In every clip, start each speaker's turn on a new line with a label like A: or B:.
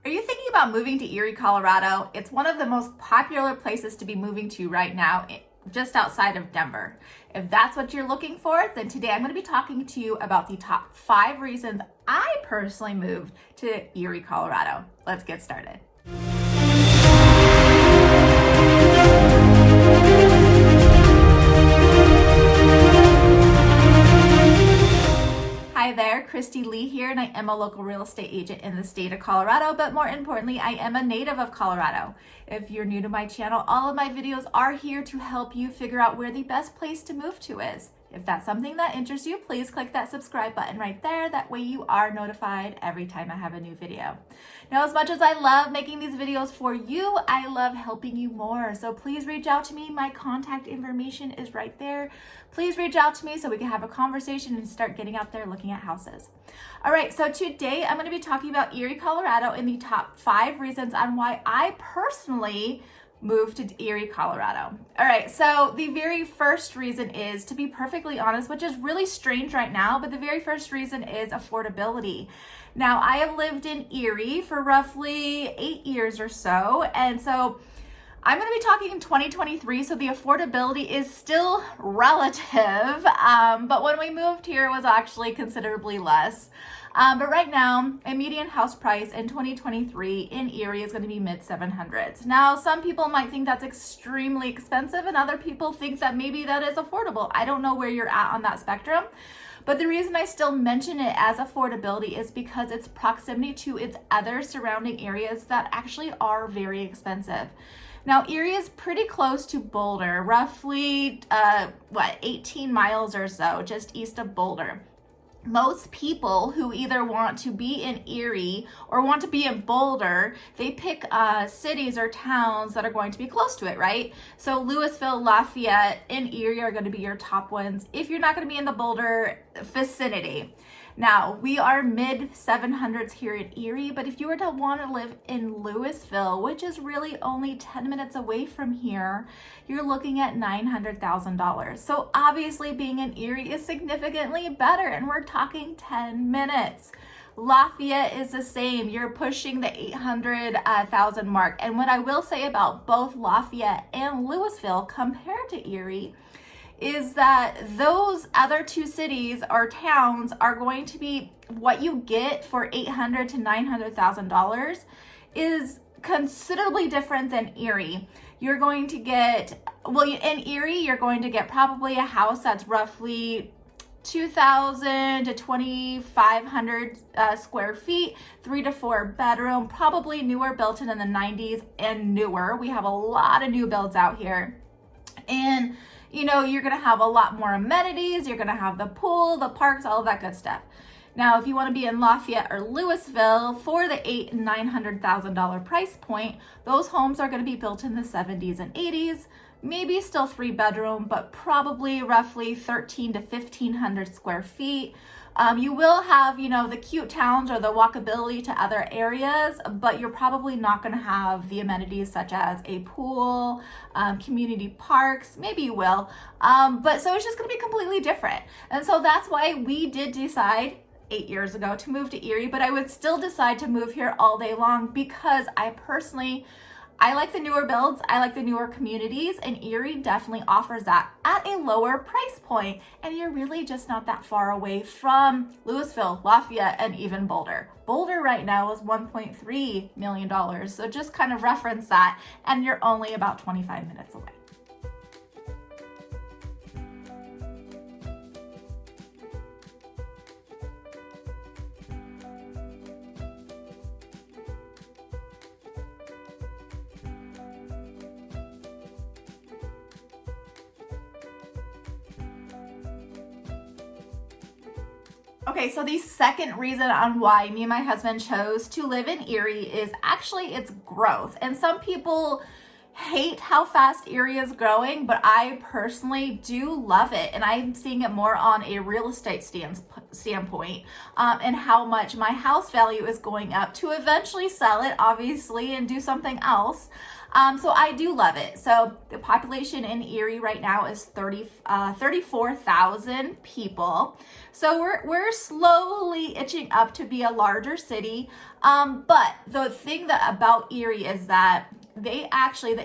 A: Are you thinking about moving to Erie, Colorado? It's one of the most popular places to be moving to right now, just outside of Denver. If that's what you're looking for, then today I'm going to be talking to you about the top 5 reasons I personally moved to Erie, Colorado. Let's get started. Hi there, Christy Lee here, and I am a local real estate agent in the state of Colorado, but more importantly, I am a native of Colorado. If you're new to my channel, all of my videos are here to help you figure out where the best place to move to is. If that's something that interests you, please click that subscribe button right there. That way you are notified every time I have a new video. Now, as much as I love making these videos for you, I love helping you more. So please reach out to me. My contact information is right there. Please reach out to me so we can have a conversation and start getting out there looking at houses. All right, so today I'm going to be talking about Erie, Colorado and the top 5 reasons on why I personally moved to Erie, Colorado. All right, so the very first reason is, to be perfectly honest, which is really strange right now, but the very first reason is affordability. Now, I have lived in Erie for roughly 8 years or so, and so I'm going to be talking in 2023, so the affordability is still relative, but when we moved here, it was actually considerably less. But right now, a median house price in 2023 in Erie is going to be mid-700s. Now, some people might think that's extremely expensive, and other people think that maybe that is affordable. I don't know where you're at on that spectrum. But the reason I still mention it as affordability is because its proximity to its other surrounding areas that actually are very expensive. Now, Erie is pretty close to Boulder, roughly 18 miles or so, just east of Boulder. Most people who either want to be in Erie or want to be in Boulder, they pick cities or towns that are going to be close to it, right? So Louisville, Lafayette, and Erie are going to be your top ones if you're not going to be in the Boulder vicinity. Now, we are mid-700s here in Erie, but if you were to want to live in Louisville, which is really only 10 minutes away from here, you're looking at $900,000. So obviously being in Erie is significantly better, and we're talking 10 minutes. Lafayette is the same. You're pushing the 800,000 mark. And what I will say about both Lafayette and Louisville compared to Erie is that those other 2 cities or towns are going to be what you get for $800,000 to $900,000 is considerably different than Erie. You're going to get, in Erie, you're going to get probably a house that's roughly 2,000 to 2,500 square feet, 3 to 4 bedroom, probably newer, built in the 90s and newer. We have a lot of new builds out here. And you know, you're going to have a lot more amenities. You're going to have the pool, the parks, all of that good stuff. Now, if you want to be in Lafayette or Louisville for the $800,000 and $900,000 price point, those homes are going to be built in the 70s and 80s, maybe still 3 bedroom, but probably roughly 1,300 to 1,500 square feet. You will have, you know, the cute towns or the walkability to other areas, but you're probably not going to have the amenities such as a pool, community parks. Maybe you will, but so it's just going to be completely different. And so that's why we did decide 8 years ago to move to Erie, but I would still decide to move here all day long because I like the newer builds, I like the newer communities, and Erie definitely offers that at a lower price point, and you're really just not that far away from Louisville, Lafayette, and even Boulder. Boulder right now is $1.3 million, so just kind of reference that, and you're only about 25 minutes away. Okay, so the second reason on why me and my husband chose to live in Erie is actually its growth. And some people hate how fast Erie is growing, but I personally do love it. And I'm seeing it more on a real estate standpoint and how much my house value is going up to eventually sell it, obviously, and do something else. So I do love it. So the population in Erie right now is 34,000 people. So we're slowly itching up to be a larger city. But the thing about Erie is that the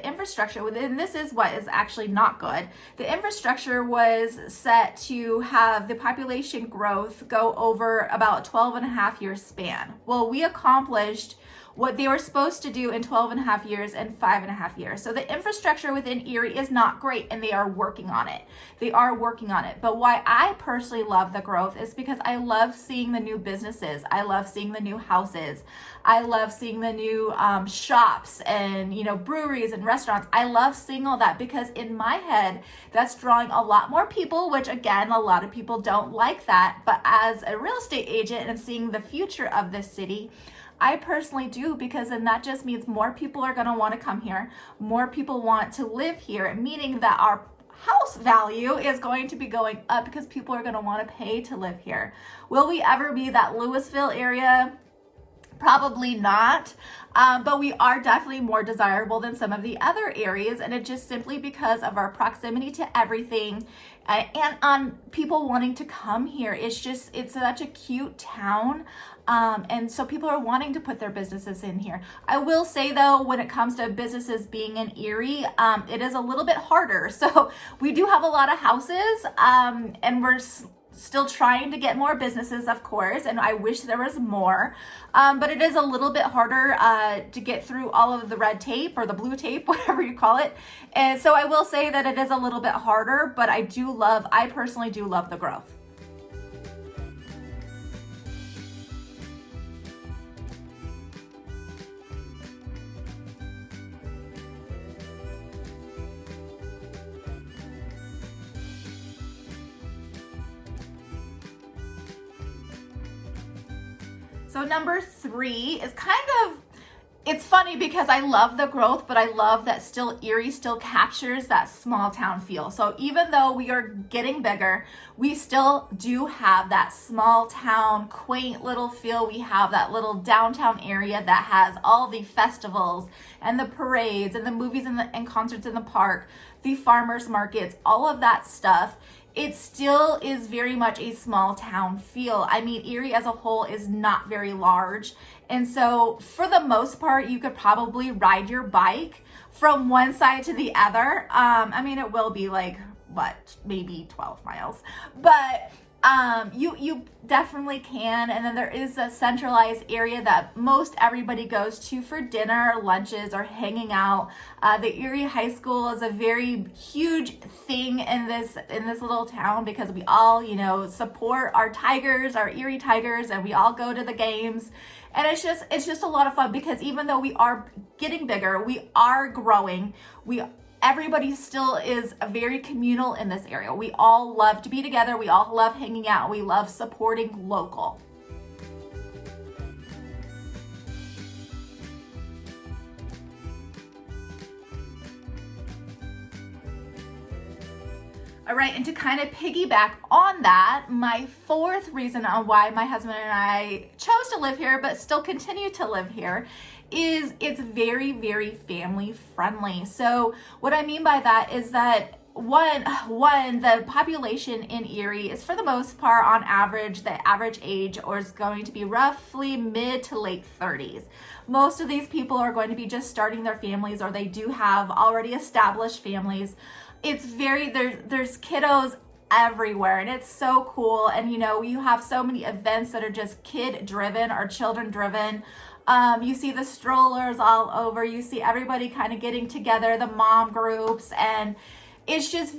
A: infrastructure within this is what is actually not good. The infrastructure was set to have the population growth go over about a 12 and a half year span. Well, we accomplished what they were supposed to do in 12 and a half years and 5.5 years. So the infrastructure within Erie is not great, and they are working on it. But why I personally love the growth is because I love seeing the new businesses. I love seeing the new houses. I love seeing the new shops and, breweries and restaurants. I love seeing all that because in my head, that's drawing a lot more people, which again, a lot of people don't like that. But as a real estate agent and seeing the future of this city, I personally do, because then that just means more people are going to want to come here. More people want to live here, meaning that our house value is going to be going up because people are going to want to pay to live here. Will we ever be that Louisville area? Probably not, but we are definitely more desirable than some of the other areas, and it's just simply because of our proximity to everything and on people wanting to come here. It's such a cute town, and so people are wanting to put their businesses in here. I will say though, when it comes to businesses being in Erie, it is a little bit harder. So we do have a lot of houses, and we're still trying to get more businesses, of course, and I wish there was more, but it is a little bit harder to get through all of the red tape or the blue tape, whatever you call it. And so I will say that it is a little bit harder, but I personally do love the growth. So number 3 is it's funny because I love the growth, but I love that Erie still captures that small town feel. So even though we are getting bigger, we still do have that small town, quaint little feel. We have that little downtown area that has all the festivals and the parades and the movies and concerts in the park, the farmers markets, all of that stuff. It still is very much a small town feel. I mean, Erie as a whole is not very large. And so for the most part, you could probably ride your bike from one side to the other. It will be maybe 12 miles, but you definitely can. And then there is a centralized area that most everybody goes to for dinner, lunches, or hanging out. The Erie High School is a very huge thing in this little town because we all, support our Tigers, our Erie Tigers, and we all go to the games. And it's just a lot of fun because even though we are getting bigger, we are growing, everybody still is very communal in this area. We all love to be together. We all love hanging out. We love supporting local. All right, and to kind of piggyback on that, my 4th reason on why my husband and I chose to live here, but still continue to live here, is it's very, very family friendly. So what I mean by that is that one, the population in Erie is, for the most part, on average, the average age is going to be roughly mid to late 30s. Most of these people are going to be just starting their families, or they do have already established families. It's there's kiddos everywhere, and it's so cool. And you have so many events that are just kid driven or children driven. You see the strollers all over. You see everybody kind of getting together, the mom groups, and it's just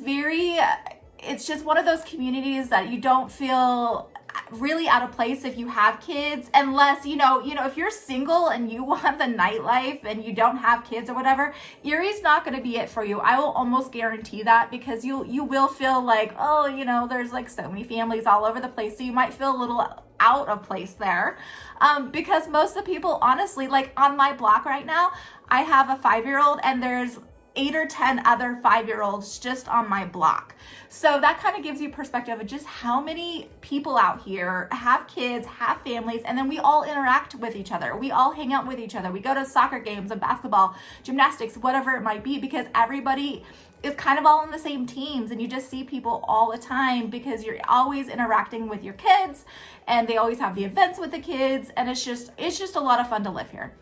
A: one of those communities that you don't feel really out of place if you have kids, unless if you're single and you want the nightlife and you don't have kids or whatever. Erie's not going to be it for you. I will almost guarantee that, because you will feel like, there's so many families all over the place, so you might feel a little out of place there, because most of the people, honestly, on my block right now, I have a 5-year-old, and there's 8 or 10 other 5-year-olds just on my block. So that kind of gives you perspective of just how many people out here have kids, have families, and then we all interact with each other. We all hang out with each other. We go to soccer games and basketball, gymnastics, whatever it might be, because everybody is kind of all on the same teams, and you just see people all the time because you're always interacting with your kids, and they always have the events with the kids, and it's just a lot of fun to live here.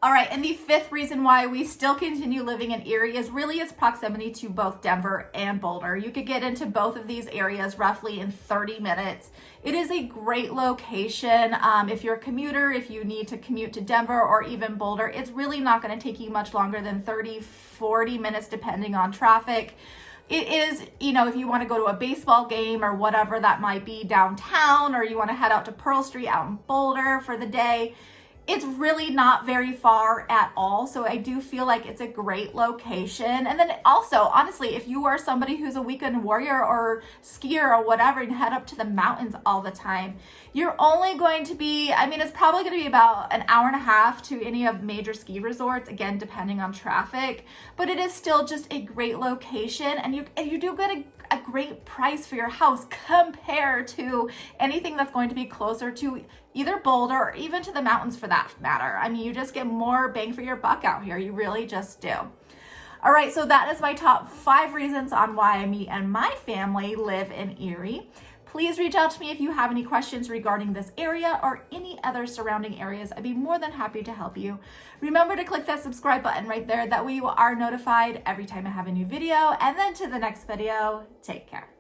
A: All right, and the fifth reason why we still continue living in Erie is really its proximity to both Denver and Boulder. You could get into both of these areas roughly in 30 minutes. It is a great location. If you're a commuter, if you need to commute to Denver or even Boulder, it's really not going to take you much longer than 30, 40 minutes depending on traffic. It is, if you want to go to a baseball game or whatever that might be downtown, or you want to head out to Pearl Street out in Boulder for the day, it's really not very far at all. So I do feel like it's a great location. And then also, honestly, if you are somebody who's a weekend warrior or skier or whatever and head up to the mountains all the time, you're only going to be, it's probably going to be about an hour and a half to any of major ski resorts, again, depending on traffic, but it is still just a great location, and you do get a great price for your house compared to anything that's going to be closer to either Boulder or even to the mountains for that matter. You just get more bang for your buck out here. You really just do. All right, so that is my top 5 reasons on why me and my family live in Erie. Please reach out to me if you have any questions regarding this area or any other surrounding areas. I'd be more than happy to help you. Remember to click that subscribe button right there. That way you are notified every time I have a new video. And then to the next video, take care.